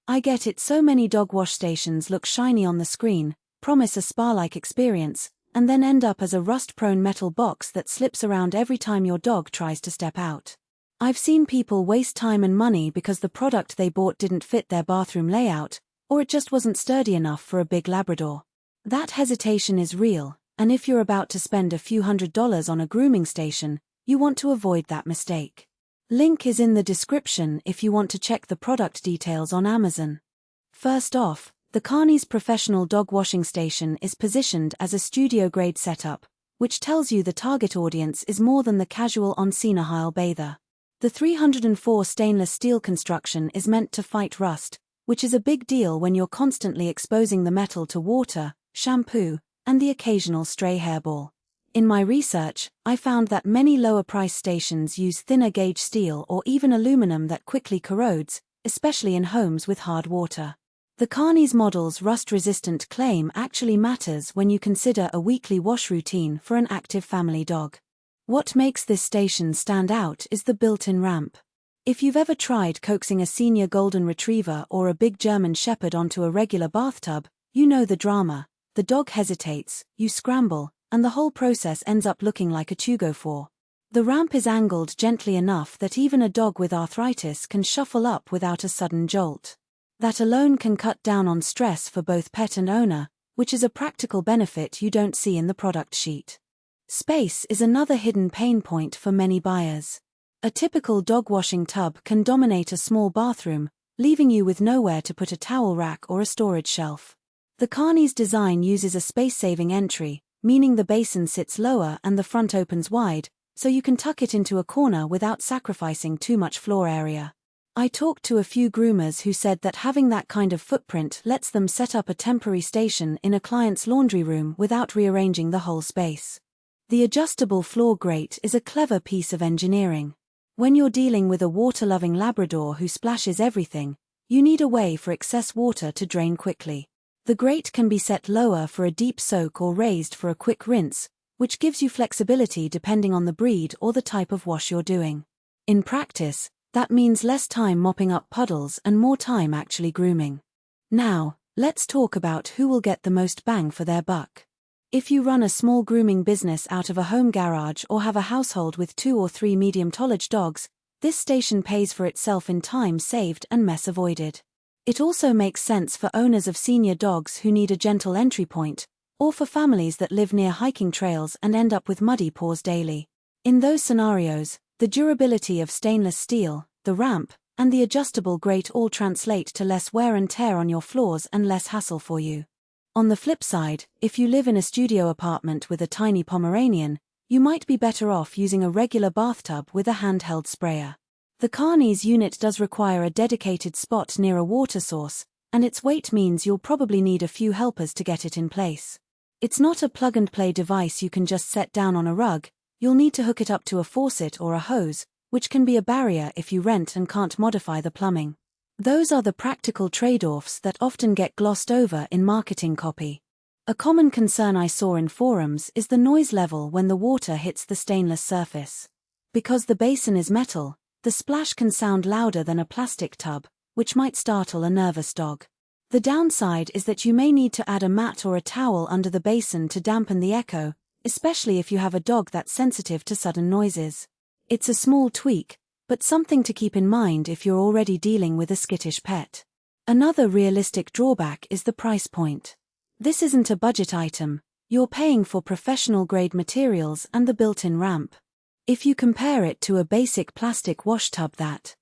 I get it, so many dog wash stations look shiny on the screen, promise a spa-like experience, and then end up as a rust-prone metal box that slips around every time your dog tries to step out. I've seen people waste time and money because the product they bought didn't fit their bathroom layout, or it just wasn't sturdy enough for a big Labrador. That hesitation is real, and if you're about to spend a few $100s on a grooming station, you want to avoid that mistake. Link is in the description if you want to check the product details on Amazon. First off, the KANIS professional dog washing station is positioned as a studio-grade setup, which tells you the target audience is more than the casual on-scene bather. The 304 stainless steel construction is meant to fight rust, which is a big deal when you're constantly exposing the metal to water, shampoo, and the occasional stray hairball. In my research, I found that many lower-price stations use thinner gauge steel or even aluminum that quickly corrodes, especially in homes with hard water. The KANIS model's rust-resistant claim actually matters when you consider a weekly wash routine for an active family dog. What makes this station stand out is the built-in ramp. If you've ever tried coaxing a senior golden retriever or a big German shepherd onto a regular bathtub, you know the drama. The dog hesitates, you scramble, and the whole process ends up looking like a tugo. The ramp is angled gently enough that even a dog with arthritis can shuffle up without a sudden jolt. That alone can cut down on stress for both pet and owner, which is a practical benefit you don't see in the product sheet. Space is another hidden pain point for many buyers. A typical dog washing tub can dominate a small bathroom, leaving you with nowhere to put a towel rack or a storage shelf. The KANIS design uses a space-saving entry, meaning the basin sits lower and the front opens wide, so you can tuck it into a corner without sacrificing too much floor area. I talked to a few groomers who said that having that kind of footprint lets them set up a temporary station in a client's laundry room without rearranging the whole space. The adjustable floor grate is a clever piece of engineering. When you're dealing with a water-loving Labrador who splashes everything, you need a way for excess water to drain quickly. The grate can be set lower for a deep soak or raised for a quick rinse, which gives you flexibility depending on the breed or the type of wash you're doing. In practice, that means less time mopping up puddles and more time actually grooming. Now, let's talk about who will get the most bang for their buck. If you run a small grooming business out of a home garage or have a household with 2 or 3 medium-tonnage dogs, this station pays for itself in time saved and mess avoided. It also makes sense for owners of senior dogs who need a gentle entry point, or for families that live near hiking trails and end up with muddy paws daily. In those scenarios, the durability of stainless steel, the ramp, and the adjustable grate all translate to less wear and tear on your floors and less hassle for you. On the flip side, if you live in a studio apartment with a tiny Pomeranian, you might be better off using a regular bathtub with a handheld sprayer. The KANIS unit does require a dedicated spot near a water source, and its weight means you'll probably need a few helpers to get it in place. It's not a plug-and-play device you can just set down on a rug. You'll need to hook it up to a faucet or a hose, which can be a barrier if you rent and can't modify the plumbing. Those are the practical trade-offs that often get glossed over in marketing copy. A common concern I saw in forums is the noise level when the water hits the stainless surface. Because the basin is metal, the splash can sound louder than a plastic tub, which might startle a nervous dog. The downside is that you may need to add a mat or a towel under the basin to dampen the echo, especially if you have a dog that's sensitive to sudden noises. It's a small tweak, but something to keep in mind if you're already dealing with a skittish pet. Another realistic drawback is the price point. This isn't a budget item, you're paying for professional-grade materials and the built-in ramp. If you compare it to a basic plastic wash tub that